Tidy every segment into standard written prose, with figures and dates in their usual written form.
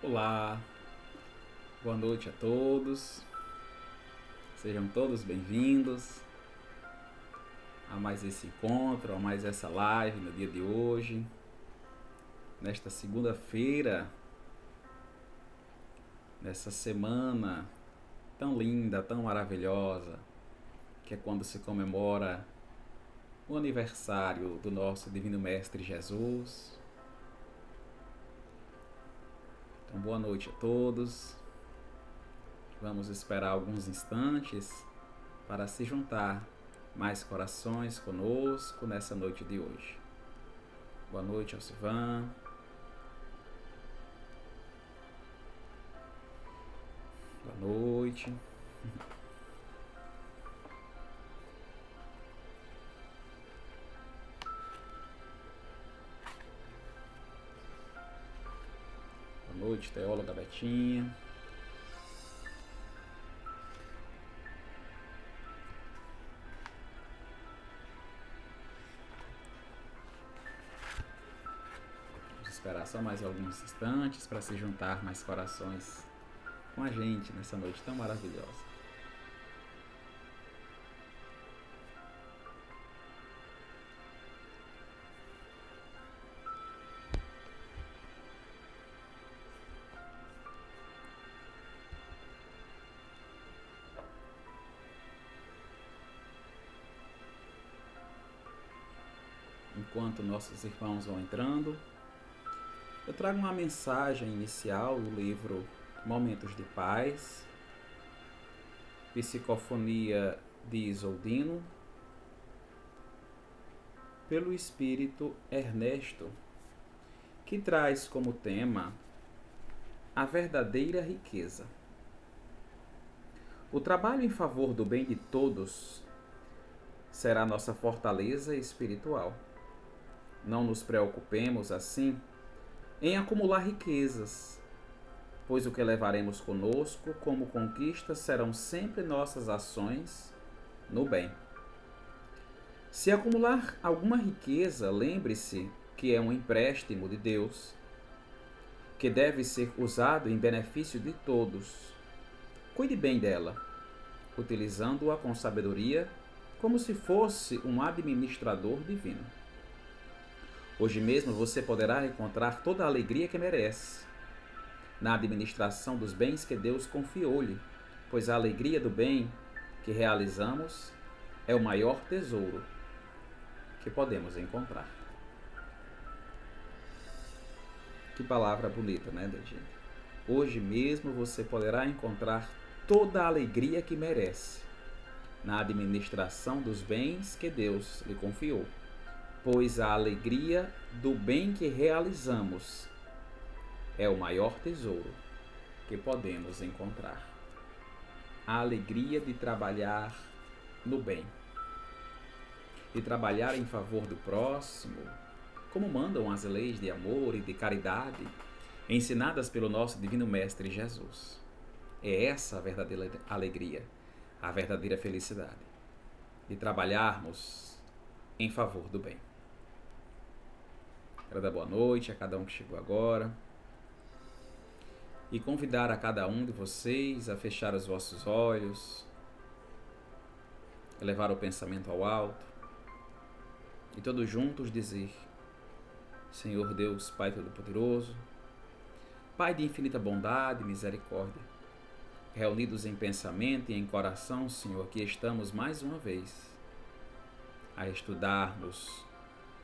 Olá, boa noite a todos, sejam todos bem-vindos a mais esse encontro, a mais essa live no dia de hoje, nesta segunda-feira, nessa semana tão linda, tão maravilhosa, que é quando se comemora o aniversário do nosso Divino Mestre Jesus. Então, boa noite a todos. Vamos esperar alguns instantes para se juntar mais corações conosco nessa noite de hoje. Boa noite, Alcivan. Boa noite. Boa noite, teóloga Betinha. Vamos esperar só mais alguns instantes para se juntar mais corações com a gente nessa noite tão maravilhosa. Enquanto nossos irmãos vão entrando, eu trago uma mensagem inicial do livro Momentos de Paz, Psicofonia de Isoldino, pelo espírito Ernesto, que traz como tema a verdadeira riqueza. O trabalho em favor do bem de todos será nossa fortaleza espiritual. Não nos preocupemos, assim, em acumular riquezas, pois o que levaremos conosco como conquista serão sempre nossas ações no bem. Se acumular alguma riqueza, lembre-se que é um empréstimo de Deus, que deve ser usado em benefício de todos. Cuide bem dela, utilizando-a com sabedoria, como se fosse um administrador divino. Hoje mesmo você poderá encontrar toda a alegria que merece na administração dos bens que Deus confiou-lhe, pois a alegria do bem que realizamos é o maior tesouro que podemos encontrar. Que palavra bonita, né, gente? Hoje mesmo você poderá encontrar toda a alegria que merece na administração dos bens que Deus lhe confiou, pois a alegria do bem que realizamos é o maior tesouro que podemos encontrar. A alegria de trabalhar no bem, de trabalhar em favor do próximo, como mandam as leis de amor e de caridade ensinadas pelo nosso Divino Mestre Jesus. É essa a verdadeira alegria, a verdadeira felicidade, de trabalharmos em favor do bem. Quero dar boa noite a cada um que chegou agora e convidar a cada um de vocês a fechar os vossos olhos, elevar o pensamento ao alto e todos juntos dizer: Senhor Deus, Pai Todo-Poderoso, Pai de infinita bondade e misericórdia, reunidos em pensamento e em coração, Senhor, aqui estamos mais uma vez a estudarmos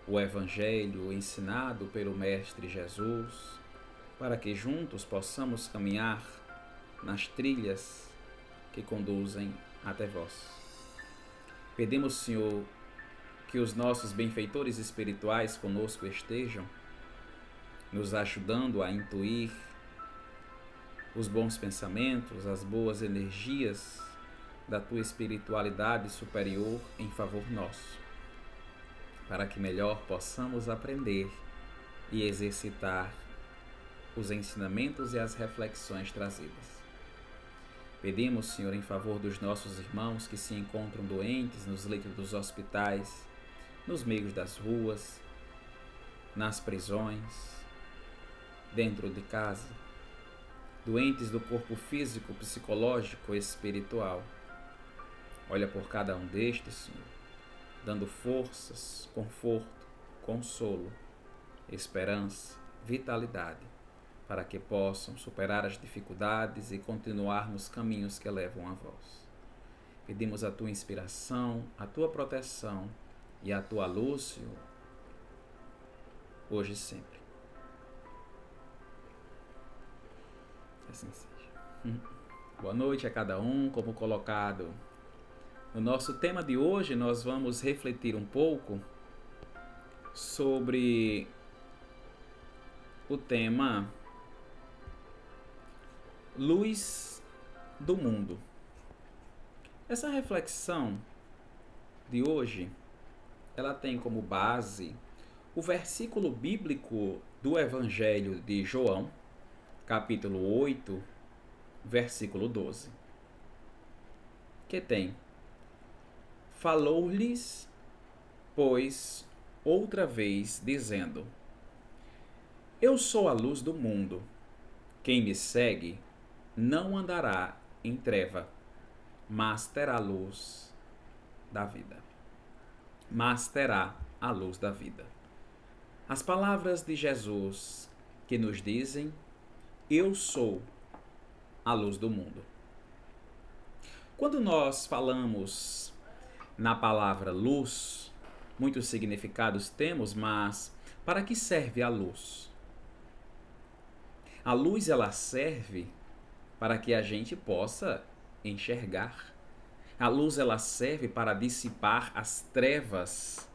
o Evangelho ensinado pelo Mestre Jesus, para que juntos possamos caminhar nas trilhas que conduzem até vós. Pedimos, Senhor, que os nossos benfeitores espirituais conosco estejam, nos ajudando a intuir os bons pensamentos, as boas energias da tua espiritualidade superior em favor nosso, para que melhor possamos aprender e exercitar os ensinamentos e as reflexões trazidas. Pedimos, Senhor, em favor dos nossos irmãos que se encontram doentes nos leitos dos hospitais, nos meios das ruas, nas prisões, dentro de casa, doentes do corpo físico, psicológico e espiritual. Olha por cada um destes, Senhor, dando forças, conforto, consolo, esperança, vitalidade, para que possam superar as dificuldades e continuar nos caminhos que levam a vós. Pedimos a tua inspiração, a tua proteção e a tua luz, Senhor, hoje e sempre. Assim seja. Boa noite a cada um, como colocado. No nosso tema de hoje, nós vamos refletir um pouco sobre o tema Luz do Mundo. Essa reflexão de hoje, ela tem como base o versículo bíblico do Evangelho de João, capítulo 8, versículo 12, que tem: falou-lhes, pois, outra vez, dizendo: eu sou a luz do mundo. Quem me segue não andará em treva, mas terá a luz da vida. Mas terá a luz da vida. As palavras de Jesus que nos dizem: eu sou a luz do mundo. Quando nós falamos na palavra luz, muitos significados temos, mas para que serve a luz? A luz, ela serve para que a gente possa enxergar. A luz, ela serve para dissipar as trevas,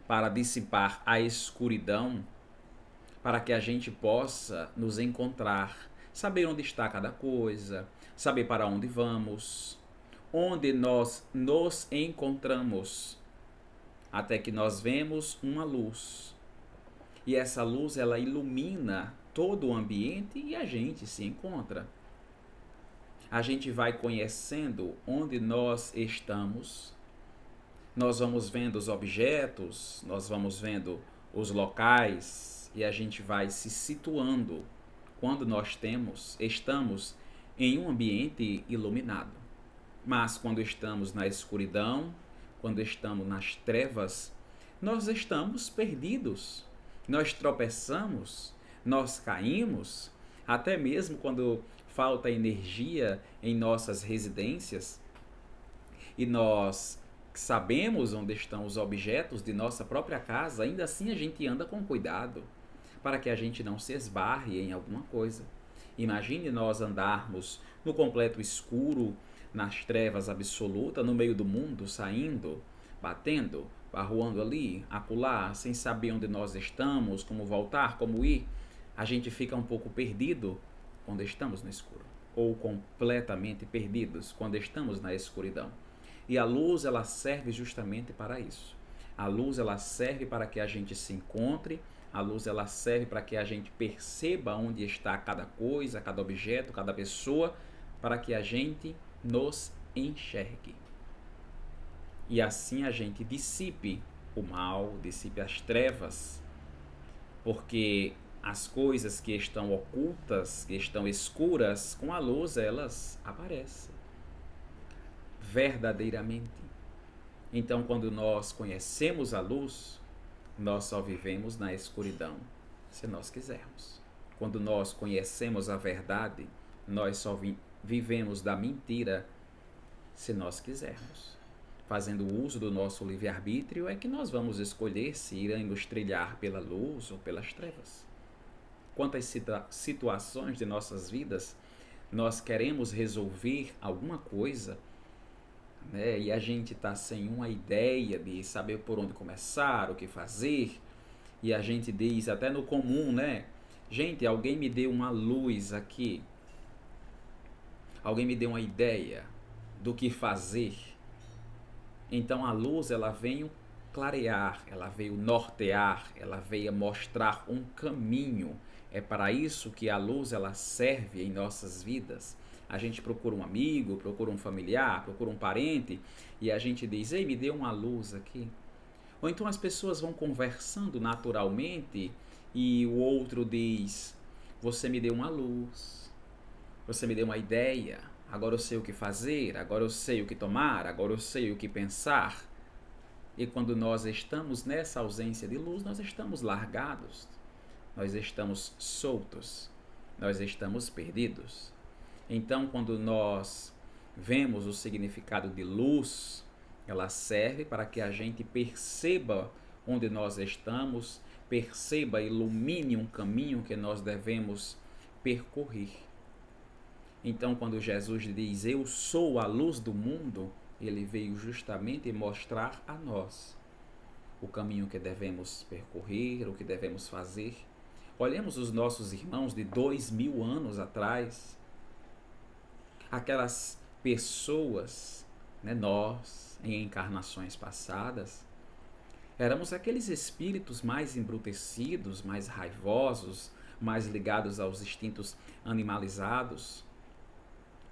para dissipar a escuridão, para que a gente possa nos encontrar, saber onde está cada coisa, saber para onde vamos, onde nós nos encontramos, até que nós vemos uma luz. E essa luz, ela ilumina todo o ambiente e a gente se encontra. A gente vai conhecendo onde nós estamos, nós vamos vendo os objetos, nós vamos vendo os locais e a gente vai se situando quando nós estamos em um ambiente iluminado. Mas quando estamos na escuridão, quando estamos nas trevas, nós estamos perdidos. Nós tropeçamos, nós caímos, até mesmo quando falta energia em nossas residências e nós sabemos onde estão os objetos de nossa própria casa, ainda assim a gente anda com cuidado para que a gente não se esbarre em alguma coisa. Imagine nós andarmos no completo escuro, nas trevas absolutas, no meio do mundo, saindo, batendo, arruando ali, acolá, sem saber onde nós estamos, como voltar, como ir. A gente fica um pouco perdido quando estamos no escuro, ou completamente perdidos quando estamos na escuridão. E a luz, ela serve justamente para isso. A luz, ela serve para que a gente se encontre, a luz, ela serve para que a gente perceba onde está cada coisa, cada objeto, cada pessoa, para que a gente nos enxergue. E assim a gente dissipe o mal, dissipe as trevas, porque as coisas que estão ocultas, que estão escuras, com a luz elas aparecem verdadeiramente. Então, quando nós conhecemos a luz, nós só vivemos na escuridão, se nós quisermos. Quando nós conhecemos a verdade, nós só vivemos da mentira, se nós quisermos. Fazendo uso do nosso livre-arbítrio é que nós vamos escolher se iremos trilhar pela luz ou pelas trevas. Quantas situações de nossas vidas nós queremos resolver alguma coisa, né, e a gente está sem uma ideia de saber por onde começar, o que fazer, e a gente diz até no comum, né? Gente, alguém me deu uma luz aqui, alguém me deu uma ideia do que fazer. Então a luz, ela veio clarear, ela veio nortear, ela veio mostrar um caminho. É para isso que a luz, ela serve em nossas vidas. A gente procura um amigo, procura um familiar, procura um parente e a gente diz: ei, me dê uma luz aqui. Ou então as pessoas vão conversando naturalmente e o outro diz: você me deu uma luz. Você me deu uma ideia, agora eu sei o que fazer, agora eu sei o que tomar, agora eu sei o que pensar. E quando nós estamos nessa ausência de luz, nós estamos largados, nós estamos soltos, nós estamos perdidos. Então, quando nós vemos o significado de luz, ela serve para que a gente perceba onde nós estamos, perceba, ilumine um caminho que nós devemos percorrer. Então, quando Jesus diz, eu sou a luz do mundo, ele veio justamente mostrar a nós o caminho que devemos percorrer, o que devemos fazer. Olhemos os nossos irmãos de 2000 anos atrás, aquelas pessoas, né, nós, em encarnações passadas, éramos aqueles espíritos mais embrutecidos, mais raivosos, mais ligados aos instintos animalizados,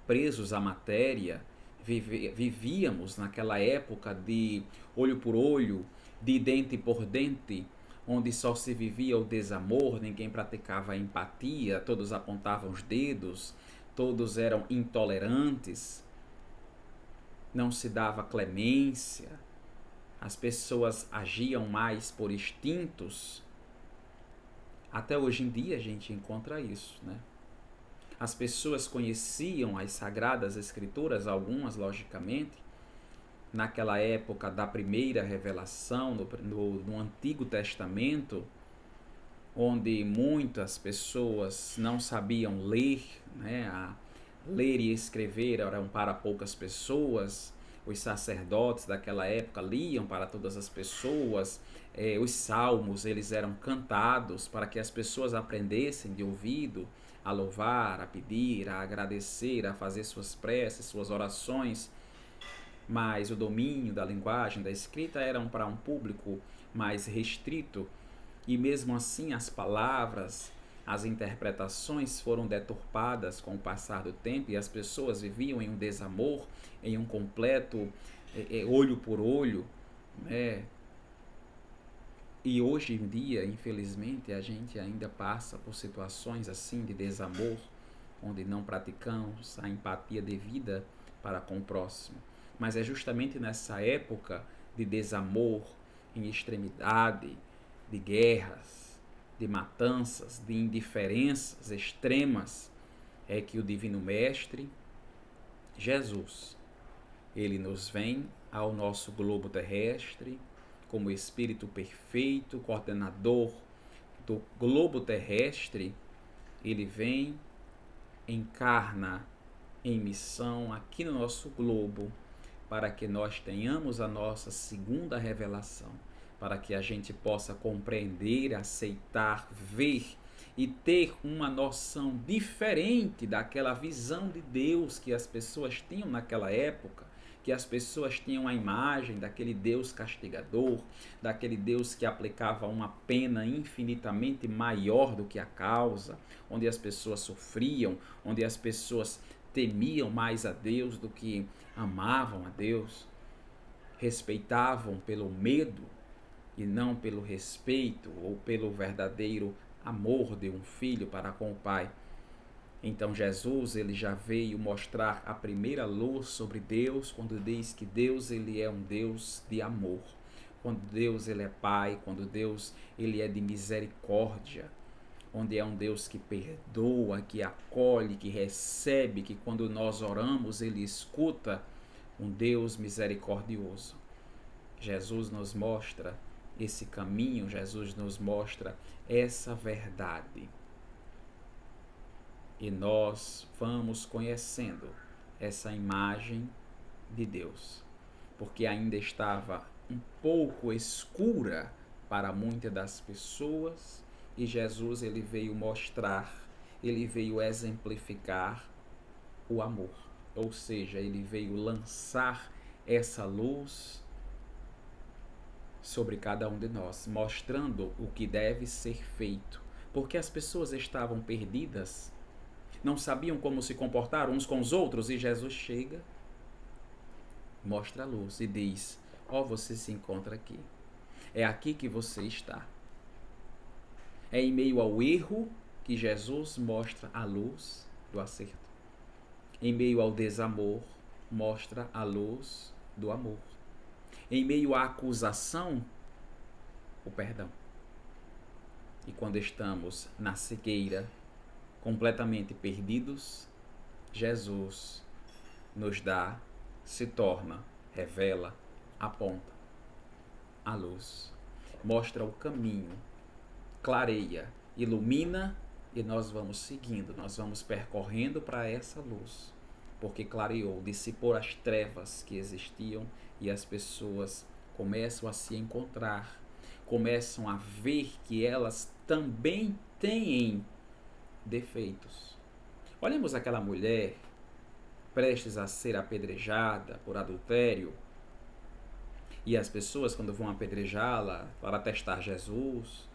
presos à matéria. Vivíamos naquela época de olho por olho, de dente por dente, onde só se vivia o desamor, ninguém praticava a empatia, todos apontavam os dedos, todos eram intolerantes, não se dava clemência, as pessoas agiam mais por instintos. Até hoje em dia a gente encontra isso, né? As pessoas conheciam as Sagradas Escrituras, algumas, logicamente, naquela época da primeira revelação, no Antigo Testamento, onde muitas pessoas não sabiam ler, né? Ler e escrever eram para poucas pessoas. Os sacerdotes daquela época liam para todas as pessoas. Os salmos, eles eram cantados para que as pessoas aprendessem de ouvido a louvar, a pedir, a agradecer, a fazer suas preces, suas orações. Mas o domínio da linguagem, da escrita, eram para um público mais restrito, e mesmo assim as palavras, as interpretações foram deturpadas com o passar do tempo, e as pessoas viviam em um desamor, em um completo olho por olho, né? E hoje em dia, infelizmente, a gente ainda passa por situações assim de desamor, onde não praticamos a empatia devida para com o próximo. Mas é justamente nessa época de desamor, em extremidade, de guerras, de matanças, de indiferenças extremas, é que o Divino Mestre, Jesus, ele nos vem ao nosso globo terrestre, como Espírito perfeito, coordenador do globo terrestre. Ele vem, encarna em missão aqui no nosso globo, para que nós tenhamos a nossa segunda revelação, para que a gente possa compreender, aceitar, ver e ter uma noção diferente daquela visão de Deus que as pessoas tinham naquela época, que as pessoas tinham a imagem daquele Deus castigador, daquele Deus que aplicava uma pena infinitamente maior do que a causa, onde as pessoas sofriam, onde as pessoas temiam mais a Deus do que amavam a Deus, respeitavam pelo medo e não pelo respeito ou pelo verdadeiro amor de um filho para com o pai. Então Jesus, ele já veio mostrar a primeira luz sobre Deus, quando diz que Deus, ele é um Deus de amor, quando Deus, ele é pai, quando Deus, ele é de misericórdia, onde é um Deus que perdoa, que acolhe, que recebe, que quando nós oramos, ele escuta, um Deus misericordioso. Jesus nos mostra esse caminho, Jesus nos mostra essa verdade. E nós vamos conhecendo essa imagem de Deus, porque ainda estava um pouco escura para muitas das pessoas, e Jesus, ele veio mostrar, ele veio exemplificar o amor, ou seja, ele veio lançar essa luz sobre cada um de nós, mostrando o que deve ser feito, porque as pessoas estavam perdidas, não sabiam como se comportar uns com os outros, e Jesus chega, mostra a luz e diz: ó, você se encontra aqui, é aqui que você está. É em meio ao erro que Jesus mostra a luz do acerto. Em meio ao desamor, mostra a luz do amor. Em meio à acusação, o perdão. E quando estamos na cegueira, completamente perdidos, Jesus nos dá, se torna, revela, aponta a luz, mostra o caminho, clareia, ilumina e nós vamos seguindo, nós vamos percorrendo para essa luz, porque clareou, dissipou as trevas que existiam e as pessoas começam a se encontrar, começam a ver que elas também têm defeitos. Olhemos aquela mulher prestes a ser apedrejada por adultério, e as pessoas, quando vão apedrejá-la para testar Jesus,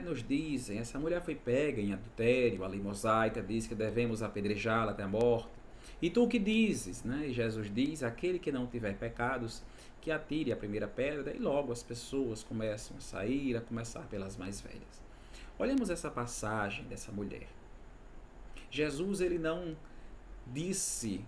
nos dizem, essa mulher foi pega em adultério, a lei mosaica diz que devemos apedrejá-la até a morte. E tu o que dizes? E Jesus diz, aquele que não tiver pecados, que atire a primeira pedra, e logo as pessoas começam a sair, a começar pelas mais velhas. Olhemos essa passagem dessa mulher. Jesus, ele não disse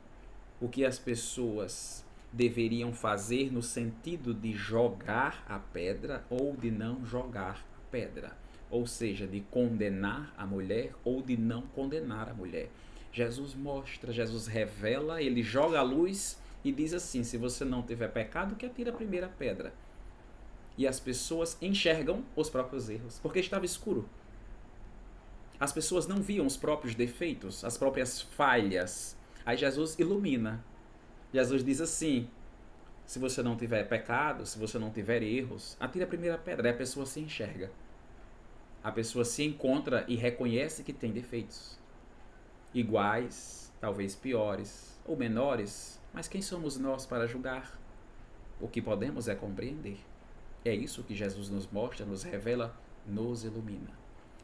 o que as pessoas deveriam fazer no sentido de jogar a pedra ou de não jogar a pedra, ou seja, de condenar a mulher ou de não condenar a mulher. Jesus mostra, Jesus revela, ele joga a luz e diz assim, se você não tiver pecado, que atire a primeira pedra. E as pessoas enxergam os próprios erros, porque estava escuro. As pessoas não viam os próprios defeitos, as próprias falhas. Aí Jesus ilumina. Jesus diz assim, se você não tiver pecado, se você não tiver erros, atire a primeira pedra. Aí a pessoa se enxerga. A pessoa se encontra e reconhece que tem defeitos. Iguais, talvez piores ou menores, mas quem somos nós para julgar? O que podemos é compreender. É isso que Jesus nos mostra, nos revela, nos ilumina,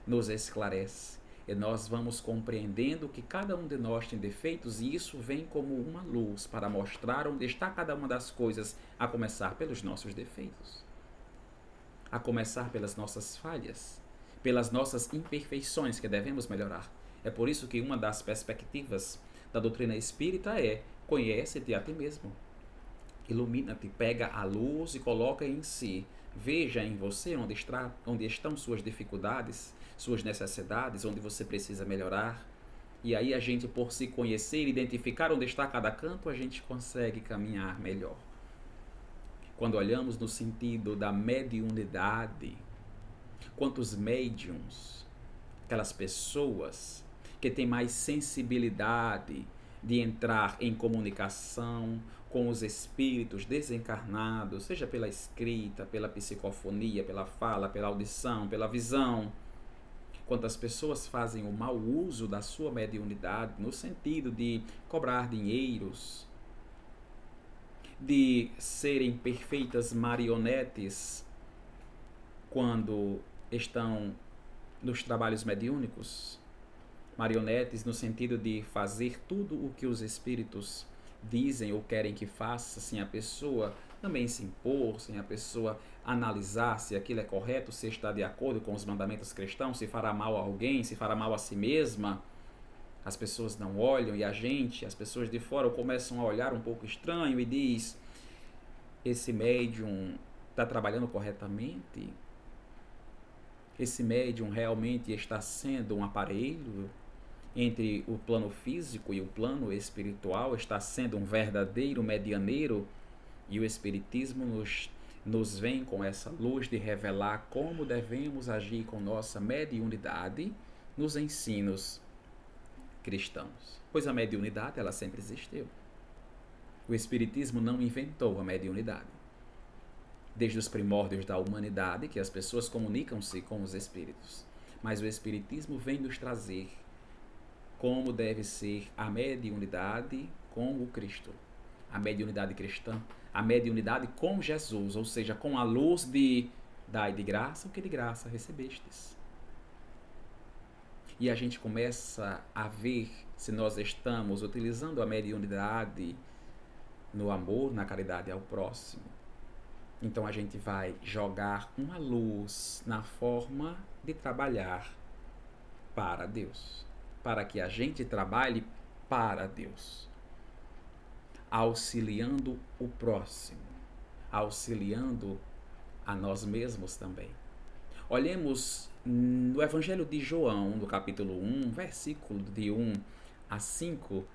nos esclarece. E nós vamos compreendendo que cada um de nós tem defeitos e isso vem como uma luz para mostrar onde está cada uma das coisas, a começar pelos nossos defeitos, a começar pelas nossas falhas, pelas nossas imperfeições que devemos melhorar. É por isso que uma das perspectivas da doutrina espírita é: conhece-te a ti mesmo, ilumina-te, pega a luz e coloca em si. Veja em você onde estão suas dificuldades, suas necessidades, onde você precisa melhorar. E aí a gente, por se conhecer, identificar onde está cada canto, a gente consegue caminhar melhor. Quando olhamos no sentido da mediunidade, quantos médiums, aquelas pessoas que têm mais sensibilidade de entrar em comunicação com os espíritos desencarnados, seja pela escrita, pela psicofonia, pela fala, pela audição, pela visão. Quantas pessoas fazem o mau uso da sua mediunidade no sentido de cobrar dinheiros, de serem perfeitas marionetes quando estão nos trabalhos mediúnicos, marionetes no sentido de fazer tudo o que os espíritos dizem ou querem que faça, sem a pessoa também se impor, sem a pessoa analisar se aquilo é correto, se está de acordo com os mandamentos cristãos, se fará mal a alguém, se fará mal a si mesma. As pessoas não olham e as pessoas de fora começam a olhar um pouco estranho e diz, esse médium está trabalhando corretamente? Esse médium realmente está sendo um aparelho entre o plano físico e o plano espiritual? Está sendo um verdadeiro medianeiro? E o Espiritismo nos vem com essa luz de revelar como devemos agir com nossa mediunidade nos ensinos cristãos. Pois a mediunidade, ela sempre existiu. O Espiritismo não inventou a mediunidade. Desde os primórdios da humanidade, que as pessoas comunicam-se com os espíritos. Mas o Espiritismo vem nos trazer como deve ser a mediunidade com o Cristo. A mediunidade cristã, a mediunidade com Jesus, ou seja, com a luz de dai de graça o que de graça recebestes. E a gente começa a ver se nós estamos utilizando a mediunidade no amor, na caridade ao próximo. Então a gente vai jogar uma luz na forma de trabalhar para Deus, para que a gente trabalhe para Deus. auxiliando o próximo, auxiliando a nós mesmos também. Olhemos no Evangelho de João, no capítulo 1, versículo de 1 a 5,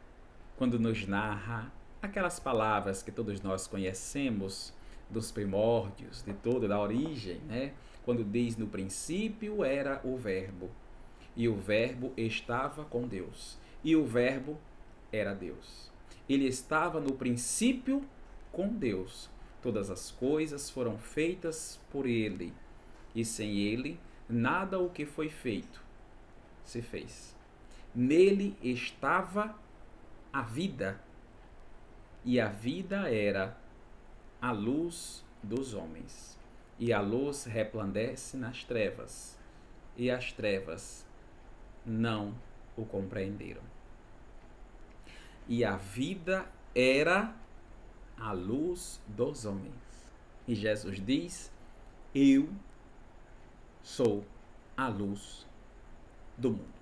quando nos narra aquelas palavras que todos nós conhecemos dos primórdios, de toda da origem, né? Quando diz: no princípio era o Verbo, e o Verbo estava com Deus, e o Verbo era Deus. Ele estava no princípio com Deus. Todas as coisas foram feitas por ele, e sem ele, nada o que foi feito se fez. Nele estava a vida, e a vida era a luz dos homens. E a luz resplandece nas trevas, e as trevas não o compreenderam. E a vida era a luz dos homens. E Jesus diz: eu sou a luz do mundo.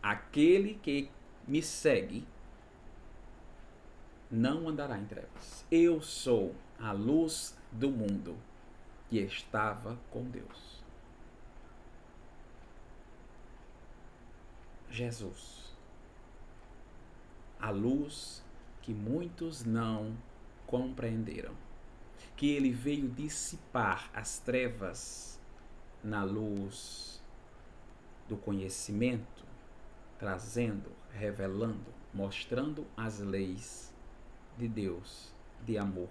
Aquele que me segue não andará em trevas. Eu sou a luz do mundo que estava com Deus. Jesus, a luz que muitos não compreenderam, que ele veio dissipar as trevas na luz do conhecimento, trazendo, revelando, mostrando as leis de Deus, de amor,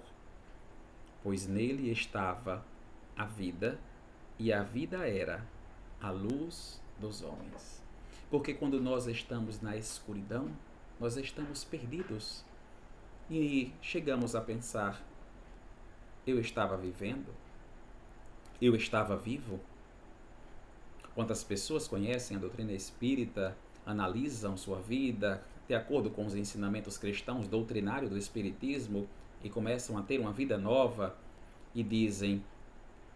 pois nele estava a vida, e a vida era a luz dos homens. Porque quando nós estamos na escuridão, nós estamos perdidos e chegamos a pensar: eu estava vivendo? Eu estava vivo? Quantas pessoas conhecem a doutrina espírita, analisam sua vida de acordo com os ensinamentos cristãos doutrinários do espiritismo e começam a ter uma vida nova e dizem: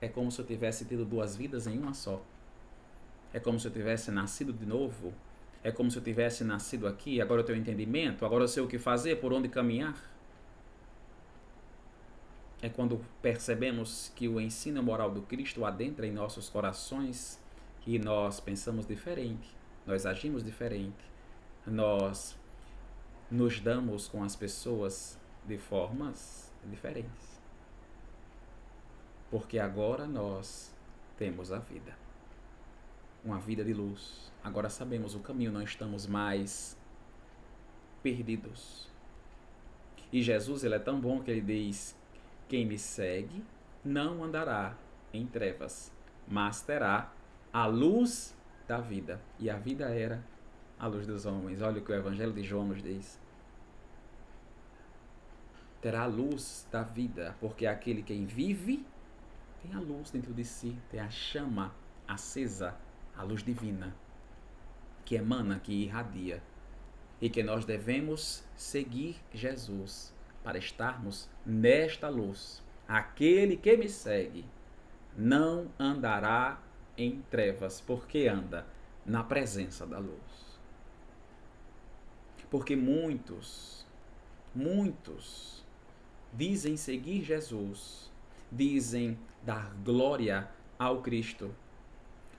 é como se eu tivesse tido duas vidas em uma só. É como se eu tivesse nascido de novo. É como se eu tivesse nascido aqui, agora eu tenho entendimento, agora eu sei o que fazer, por onde caminhar. É quando percebemos que o ensino moral do Cristo adentra em nossos corações que nós pensamos diferente, nós agimos diferente, nós nos damos com as pessoas de formas diferentes. Porque agora nós temos a vida, uma vida de luz. Agora sabemos o caminho, não estamos mais perdidos. E Jesus, ele é tão bom que ele diz: quem me segue não andará em trevas, mas terá a luz da vida. E a vida era a luz dos homens. Olha o que o Evangelho de João nos diz. Terá a luz da vida, porque aquele quem vive tem a luz dentro de si, tem a chama acesa, a luz divina, que emana, que irradia. E que nós devemos seguir Jesus para estarmos nesta luz. Aquele que me segue não andará em trevas, porque anda na presença da luz. Porque muitos dizem seguir Jesus, dizem dar glória ao Cristo,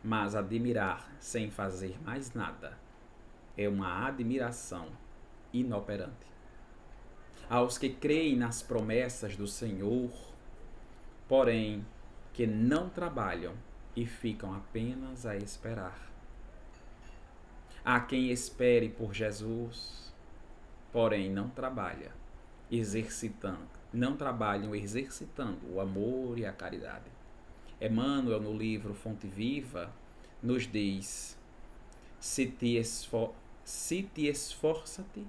mas admirar sem fazer mais nada é uma admiração inoperante. Aos que creem nas promessas do Senhor, porém que não trabalham e ficam apenas a esperar. Há quem espere por Jesus, porém não trabalham exercitando o amor e a caridade. Emmanuel, no livro Fonte Viva, nos diz: se te esforça-te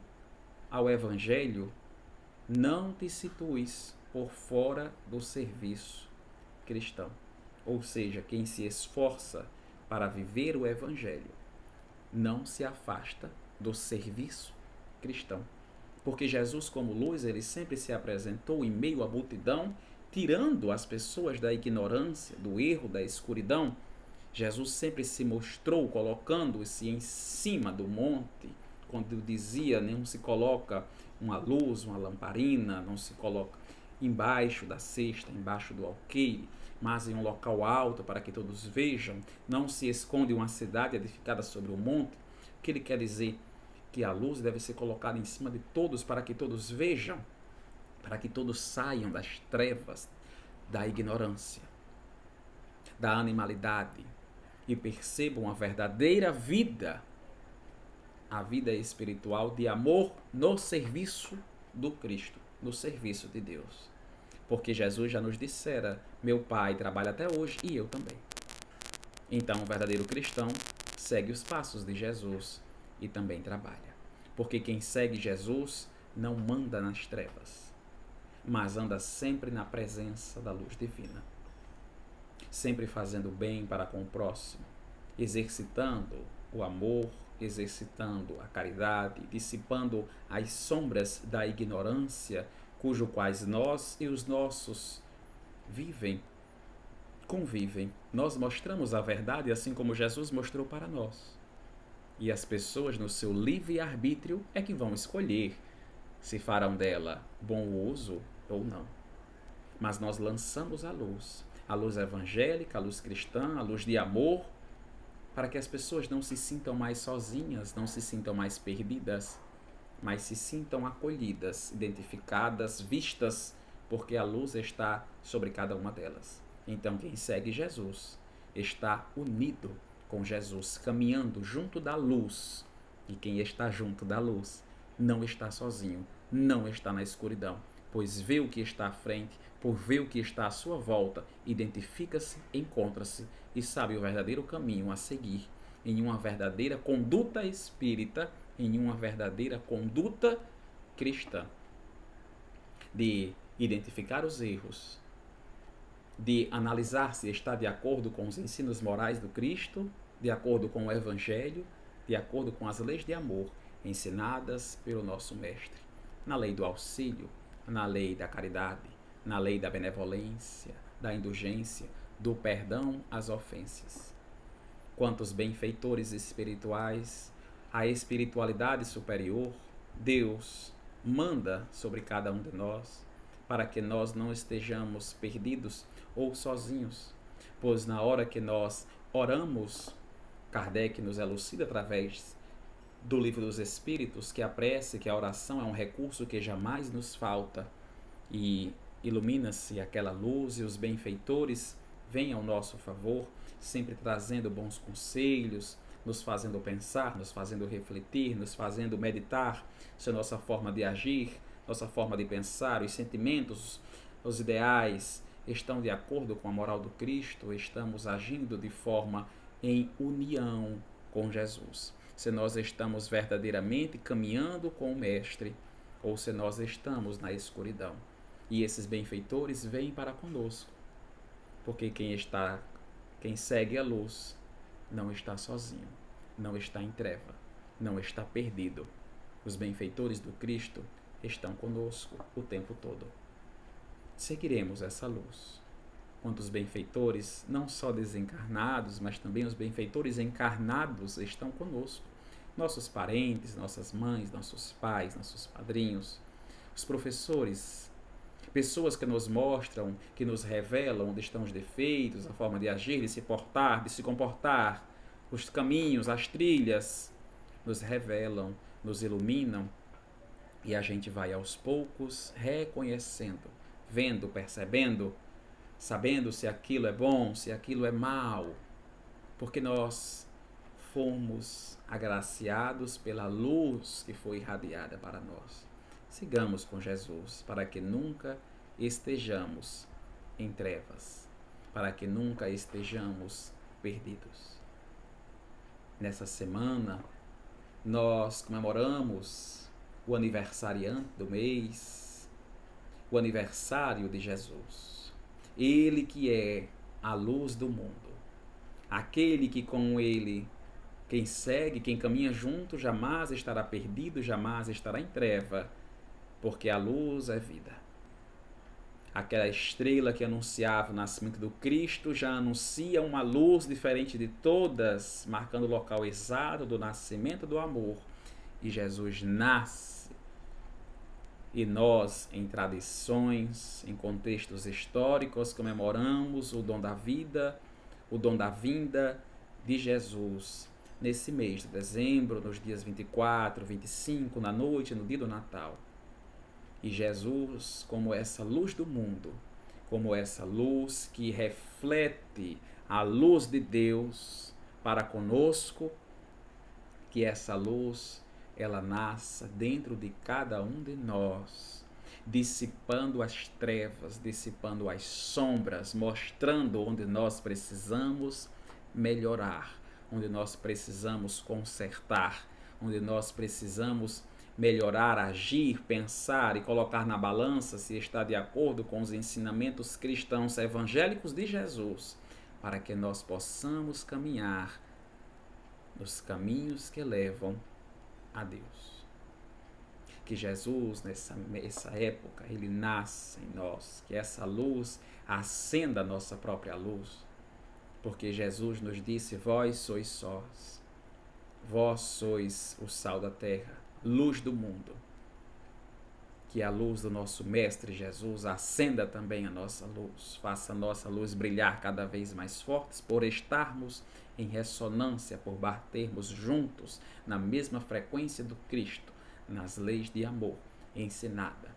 ao Evangelho, não te situes por fora do serviço cristão. Ou seja, quem se esforça para viver o Evangelho não se afasta do serviço cristão. Porque Jesus, como luz, ele sempre se apresentou em meio à multidão, tirando as pessoas da ignorância, do erro, da escuridão. Jesus sempre se mostrou colocando-se em cima do monte, quando dizia, não se coloca uma luz, uma lamparina, não se coloca embaixo da cesta, embaixo do alqueire, mas em um local alto para que todos vejam, não se esconde uma cidade edificada sobre um monte. O que ele quer dizer? Que a luz deve ser colocada em cima de todos para que todos vejam, para que todos saiam das trevas, da ignorância, da animalidade e percebam a verdadeira vida, a vida espiritual de amor no serviço do Cristo, no serviço de Deus. Porque Jesus já nos dissera, meu Pai trabalha até hoje e eu também. Então o verdadeiro cristão segue os passos de Jesus e também trabalha. Porque quem segue Jesus não manda nas trevas, mas anda sempre na presença da luz divina. Sempre fazendo bem para com o próximo, exercitando o amor, exercitando a caridade, dissipando as sombras da ignorância, cujo quais nós e os nossos convivem. Nós mostramos a verdade assim como Jesus mostrou para nós. E as pessoas, no seu livre-arbítrio, é que vão escolher se farão dela bom uso ou não. Mas nós lançamos a luz evangélica, a luz cristã, a luz de amor, para que as pessoas não se sintam mais sozinhas, não se sintam mais perdidas, mas se sintam acolhidas, identificadas, vistas, porque a luz está sobre cada uma delas. Então, quem segue Jesus está unido com Jesus, caminhando junto da luz. E quem está junto da luz não está sozinho, não está na escuridão, pois vê o que está à frente, por ver o que está à sua volta, identifica-se, encontra-se e sabe o verdadeiro caminho a seguir em uma verdadeira conduta espírita, em uma verdadeira conduta cristã, de identificar os erros, de analisar se está de acordo com os ensinos morais do Cristo, de acordo com o Evangelho, de acordo com as leis de amor ensinadas pelo nosso Mestre, na lei do auxílio, na lei da caridade, na lei da benevolência, da indulgência, do perdão às ofensas. Quantos benfeitores espirituais, a espiritualidade superior, Deus manda sobre cada um de nós, para que nós não estejamos perdidos ou sozinhos, pois na hora que nós oramos, Kardec nos elucida através do Livro dos Espíritos que a prece, que a oração é um recurso que jamais nos falta, e ilumina-se aquela luz e os benfeitores vêm ao nosso favor, sempre trazendo bons conselhos, nos fazendo pensar, nos fazendo refletir, nos fazendo meditar se a nossa forma de agir, nossa forma de pensar, os sentimentos, os ideais estão de acordo com a moral do Cristo, estamos agindo de forma em união com Jesus. Se nós estamos verdadeiramente caminhando com o Mestre ou se nós estamos na escuridão. E esses benfeitores vêm para conosco, porque quem segue a luz não está sozinho, não está em treva, não está perdido. Os benfeitores do Cristo estão conosco o tempo todo. Seguiremos essa luz. Quantos benfeitores, não só desencarnados, mas também os benfeitores encarnados estão conosco. Nossos parentes, nossas mães, nossos pais, nossos padrinhos, os professores, pessoas que nos mostram, que nos revelam onde estão os defeitos, a forma de agir, de se portar, de se comportar, os caminhos, as trilhas, nos revelam, nos iluminam e a gente vai aos poucos reconhecendo, vendo, percebendo, sabendo se aquilo é bom, se aquilo é mal, porque nós fomos agraciados pela luz que foi irradiada para nós. Sigamos com Jesus para que nunca estejamos em trevas, para que nunca estejamos perdidos. Nessa semana, nós comemoramos o aniversariante do mês, o aniversário de Jesus. Ele que é a luz do mundo, aquele que com ele, quem segue, quem caminha junto, jamais estará perdido, jamais estará em treva, porque a luz é vida. Aquela estrela que anunciava o nascimento do Cristo já anuncia uma luz diferente de todas, marcando o local exato do nascimento do amor e Jesus nasce. E nós, em tradições, em contextos históricos, comemoramos o dom da vida, o dom da vinda de Jesus nesse mês de dezembro, nos dias 24, 25, na noite, no dia do Natal. E Jesus, como essa luz do mundo, como essa luz que reflete a luz de Deus para conosco, que essa luz ela nasça dentro de cada um de nós, dissipando as trevas, dissipando as sombras, mostrando onde nós precisamos melhorar, onde nós precisamos consertar, onde nós precisamos melhorar, agir, pensar e colocar na balança se está de acordo com os ensinamentos cristãos evangélicos de Jesus, para que nós possamos caminhar nos caminhos que levam a Deus. Que Jesus, nessa época, ele nasce em nós, que essa luz acenda a nossa própria luz, porque Jesus nos disse: vós sois sós, vós sois o sal da terra, luz do mundo. Que a luz do nosso Mestre Jesus acenda também a nossa luz, faça a nossa luz brilhar cada vez mais fortes, por estarmos em ressonância, por batermos juntos na mesma frequência do Cristo, nas leis de amor ensinada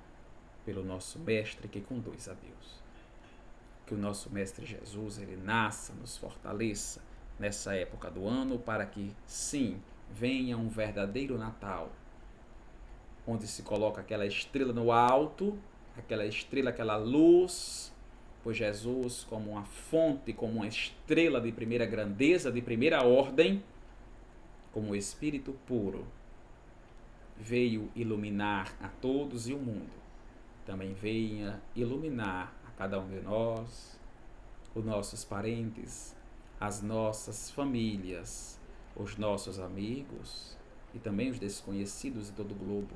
pelo nosso Mestre que conduz a Deus. Que o nosso Mestre Jesus, ele nasça, nos fortaleça nessa época do ano, para que, sim, venha um verdadeiro Natal, onde se coloca aquela estrela no alto, aquela estrela, aquela luz, pois Jesus, como uma fonte, como uma estrela de primeira grandeza, de primeira ordem, como o Espírito puro, veio iluminar a todos e o mundo. Também venha iluminar a cada um de nós, os nossos parentes, as nossas famílias, os nossos amigos e também os desconhecidos de todo o globo.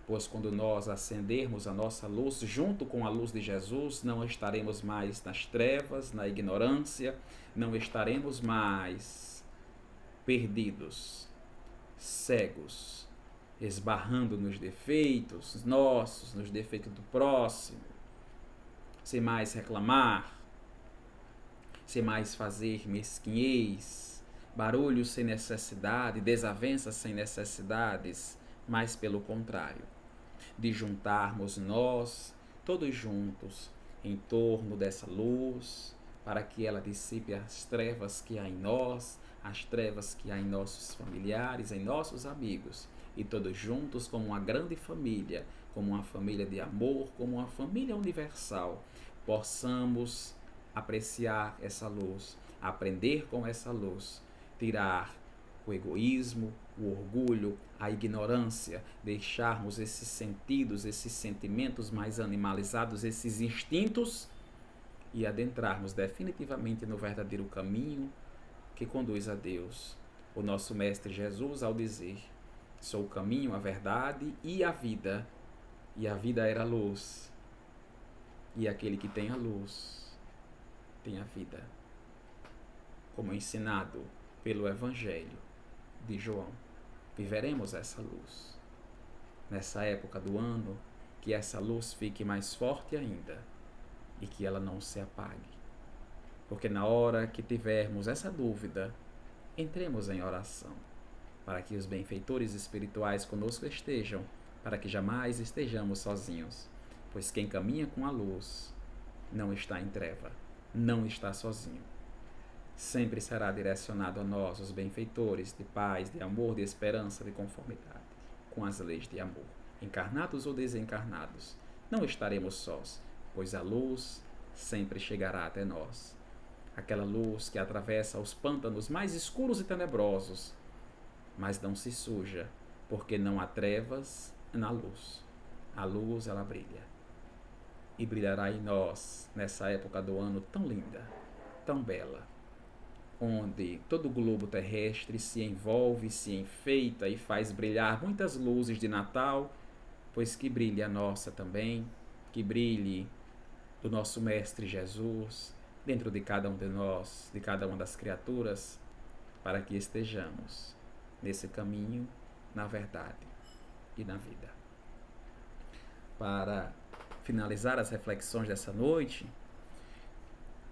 Pois quando nós acendermos a nossa luz junto com a luz de Jesus, não estaremos mais nas trevas, na ignorância, não estaremos mais perdidos, cegos, esbarrando nos defeitos nossos, nos defeitos do próximo, sem mais reclamar, sem mais fazer mesquinhez, barulho sem necessidade, desavenças sem necessidades, mas pelo contrário, de juntarmos nós, todos juntos, em torno dessa luz, para que ela dissipe as trevas que há em nós, as trevas que há em nossos familiares, em nossos amigos, e todos juntos como uma grande família, como uma família de amor, como uma família universal, possamos apreciar essa luz, aprender com essa luz, tirar o egoísmo, o orgulho, a ignorância, deixarmos esses sentidos, esses sentimentos mais animalizados, esses instintos, e adentrarmos definitivamente no verdadeiro caminho que conduz a Deus. O nosso Mestre Jesus, ao dizer: sou o caminho, a verdade e a vida era a luz, e aquele que tem a luz tem a vida, como ensinado pelo Evangelho de João. Viveremos essa luz nessa época do ano, que essa luz fique mais forte ainda e que ela não se apague, porque na hora que tivermos essa dúvida, entremos em oração, para que os benfeitores espirituais conosco estejam, para que jamais estejamos sozinhos, pois quem caminha com a luz não está em treva, não está sozinho. Sempre será direcionado a nós, os benfeitores de paz, de amor, de esperança, de conformidade com as leis de amor. Encarnados ou desencarnados, não estaremos sós, pois a luz sempre chegará até nós. Aquela luz que atravessa os pântanos mais escuros e tenebrosos, mas não se suja, porque não há trevas na luz. A luz, ela brilha. E brilhará em nós, nessa época do ano tão linda, tão bela, onde todo o globo terrestre se envolve, se enfeita e faz brilhar muitas luzes de Natal, pois que brilhe a nossa também, que brilhe do nosso Mestre Jesus dentro de cada um de nós, de cada uma das criaturas, para que estejamos nesse caminho na verdade e na vida. Para finalizar as reflexões dessa noite,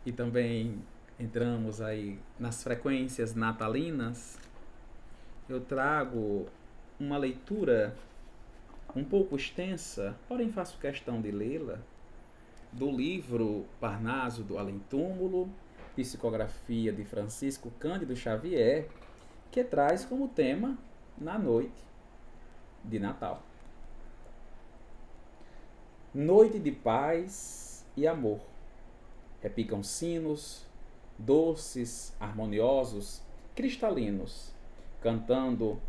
e também entramos aí nas frequências natalinas, eu trago uma leitura um pouco extensa, porém faço questão de lê-la, do livro Parnaso do Além-Túmulo, psicografia de Francisco Cândido Xavier, que traz como tema Na Noite de Natal. Noite de paz e amor. Repicam sinos, doces, harmoniosos, cristalinos, cantando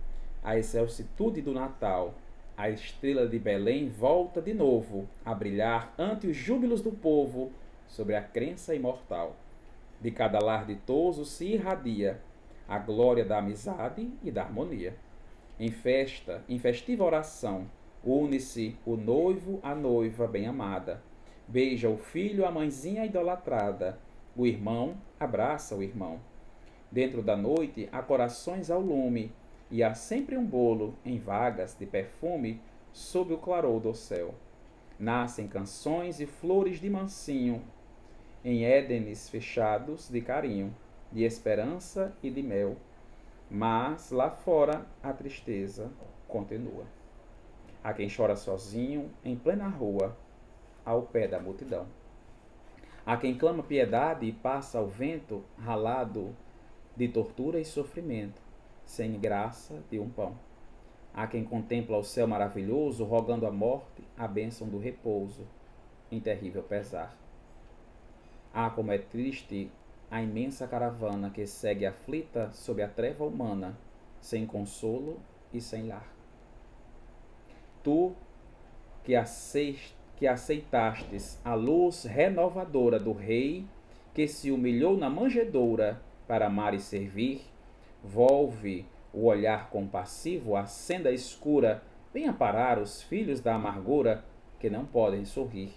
a excelsitude do Natal. A estrela de Belém volta de novo a brilhar ante os júbilos do povo sobre a crença imortal. De cada lar ditoso se irradia a glória da amizade e da harmonia. Em festa, em festiva oração, une-se o noivo à noiva bem-amada. Beija o filho a mãezinha idolatrada. O irmão abraça o irmão. Dentro da noite há corações ao lume, e há sempre um bolo em vagas de perfume sob o claror do céu. Nascem canções e flores de mansinho, em édenes fechados de carinho, de esperança e de mel. Mas lá fora a tristeza continua. Há quem chora sozinho em plena rua, ao pé da multidão. Há quem clama piedade e passa ao vento ralado de tortura e sofrimento, sem graça de um pão. Há quem contempla o céu maravilhoso, rogando à morte a bênção do repouso, em terrível pesar. Ah, como é triste a imensa caravana que segue aflita sob a treva humana, sem consolo e sem lar. Tu, que aceitastes a luz renovadora do Rei, que se humilhou na manjedoura para amar e servir, volve o olhar compassivo à senda escura, venha parar os filhos da amargura que não podem sorrir.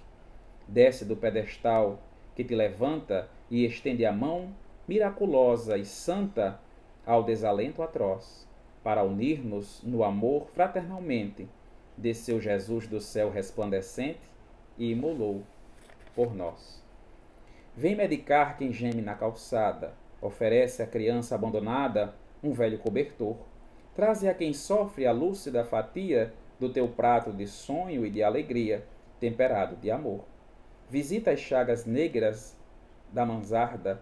Desce do pedestal que te levanta e estende a mão miraculosa e santa ao desalento atroz, para unir-nos no amor fraternalmente. Desceu Jesus do céu resplandecente e imolou por nós. Vem medicar quem geme na calçada, oferece à criança abandonada um velho cobertor. Traze a quem sofre a lúcida fatia do teu prato de sonho e de alegria, temperado de amor. Visita as chagas negras da mansarda,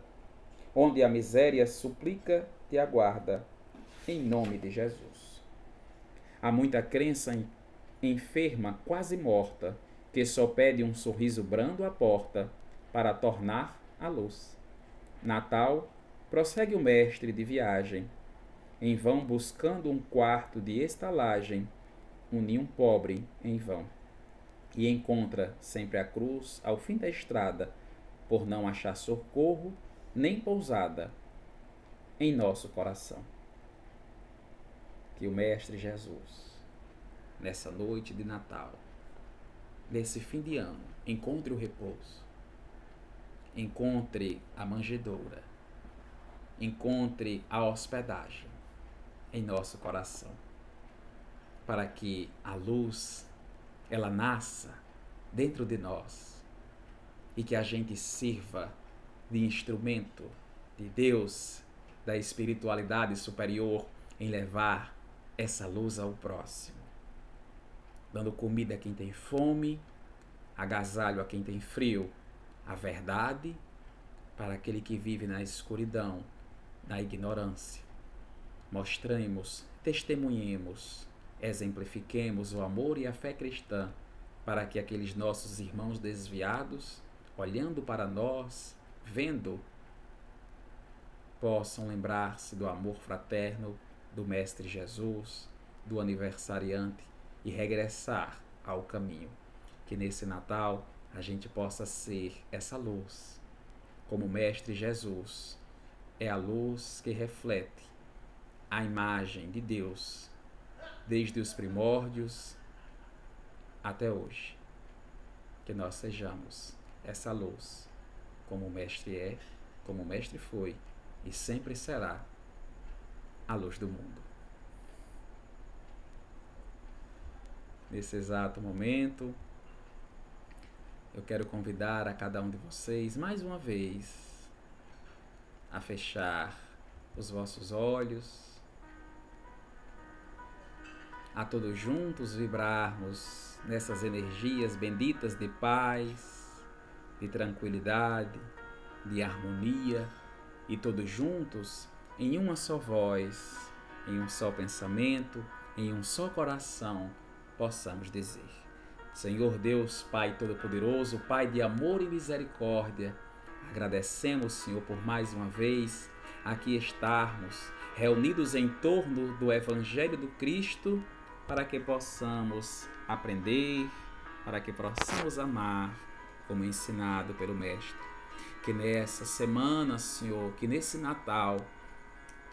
onde a miséria suplica te aguarda, em nome de Jesus. Há muita crença enferma, quase morta, que só pede um sorriso brando à porta para tornar a luz. Natal, prossegue o mestre de viagem, em vão buscando um quarto de estalagem, um ninho pobre em vão. E encontra sempre a cruz ao fim da estrada, por não achar socorro nem pousada em nosso coração. Que o Mestre Jesus, nessa noite de Natal, nesse fim de ano, encontre o repouso, encontre a manjedoura, encontre a hospedagem em nosso coração, para que a luz ela nasça dentro de nós e que a gente sirva de instrumento de Deus, da espiritualidade superior, em levar essa luz ao próximo, dando comida a quem tem fome, agasalho a quem tem frio, a verdade para aquele que vive na escuridão, na ignorância. Mostremos, testemunhemos, exemplifiquemos o amor e a fé cristã, para que aqueles nossos irmãos desviados, olhando para nós, vendo, possam lembrar-se do amor fraterno do Mestre Jesus, do aniversariante, e regressar ao caminho. Que nesse Natal a gente possa ser essa luz, como o Mestre Jesus é a luz que reflete a imagem de Deus desde os primórdios até hoje. Que nós sejamos essa luz, como o Mestre é, como o Mestre foi e sempre será a luz do mundo. nesse exato momento, eu quero convidar a cada um de vocês, mais uma vez, a fechar os vossos olhos, a todos juntos vibrarmos nessas energias benditas de paz, de tranquilidade, de harmonia, e todos juntos em uma só voz, em um só pensamento, em um só coração, possamos dizer: Senhor Deus, Pai Todo-Poderoso, Pai de amor e misericórdia, agradecemos, Senhor, por mais uma vez aqui estarmos reunidos em torno do Evangelho do Cristo, para que possamos aprender, para que possamos amar, como ensinado pelo Mestre. Que nessa semana, Senhor, que nesse Natal,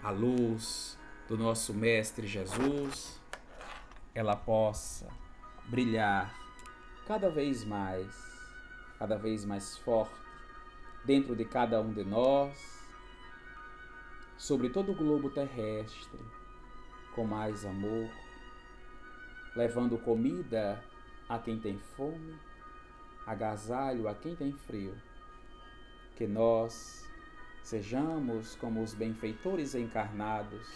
a luz do nosso Mestre Jesus, ela possa brilhar cada vez mais forte, dentro de cada um de nós, sobre todo o globo terrestre, com mais amor, levando comida a quem tem fome, agasalho a quem tem frio. Que nós sejamos como os benfeitores encarnados,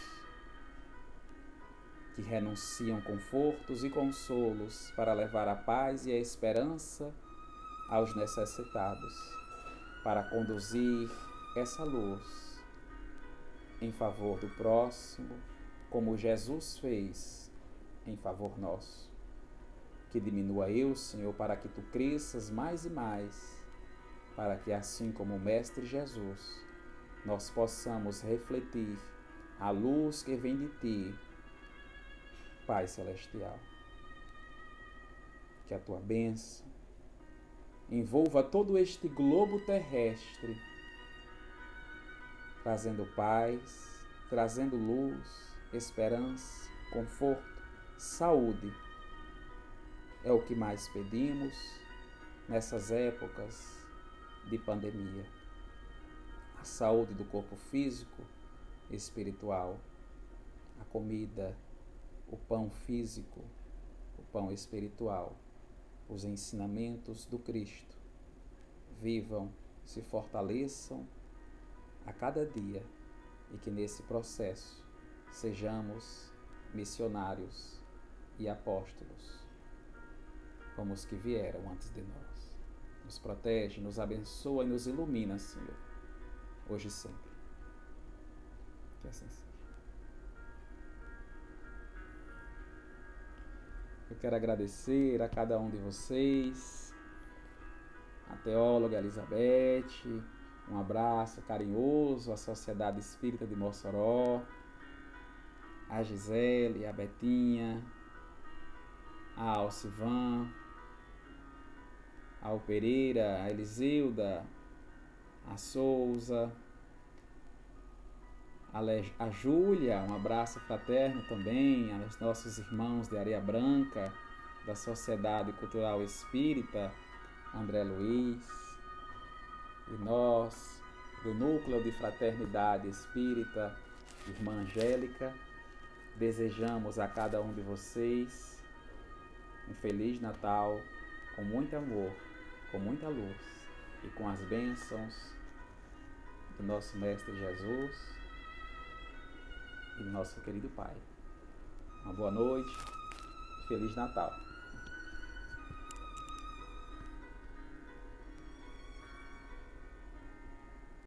que renunciam confortos e consolos para levar a paz e a esperança aos necessitados, para conduzir essa luz em favor do próximo, como Jesus fez em favor nosso. Que diminua eu, Senhor, para que tu cresças mais e mais, para que assim como o Mestre Jesus, nós possamos refletir a luz que vem de ti, Pai Celestial. Que a tua bênção envolva todo este globo terrestre, trazendo paz, trazendo luz, esperança, conforto, saúde. É o que mais pedimos nessas épocas de pandemia. A saúde do corpo físico e espiritual, a comida, o pão físico, o pão espiritual, os ensinamentos do Cristo. Vivam, se fortaleçam a cada dia e que nesse processo sejamos missionários e apóstolos, como os que vieram antes de nós. Nos protege, nos abençoa e nos ilumina, Senhor, hoje e sempre. Que assim seja. Eu quero agradecer a cada um de vocês, a teóloga Elizabeth, um abraço carinhoso à Sociedade Espírita de Mossoró, a Gisele, a Betinha, a Alcivan, ao Pereira, a Eliseuda, a Souza, a Júlia, um abraço fraterno também, aos nossos irmãos de Areia Branca, da Sociedade Cultural Espírita, André Luiz, e nós, do Núcleo de Fraternidade Espírita, Irmã Angélica, desejamos a cada um de vocês um Feliz Natal, com muito amor, com muita luz e com as bênçãos do nosso Mestre Jesus e do nosso querido Pai. Uma boa noite, Feliz Natal.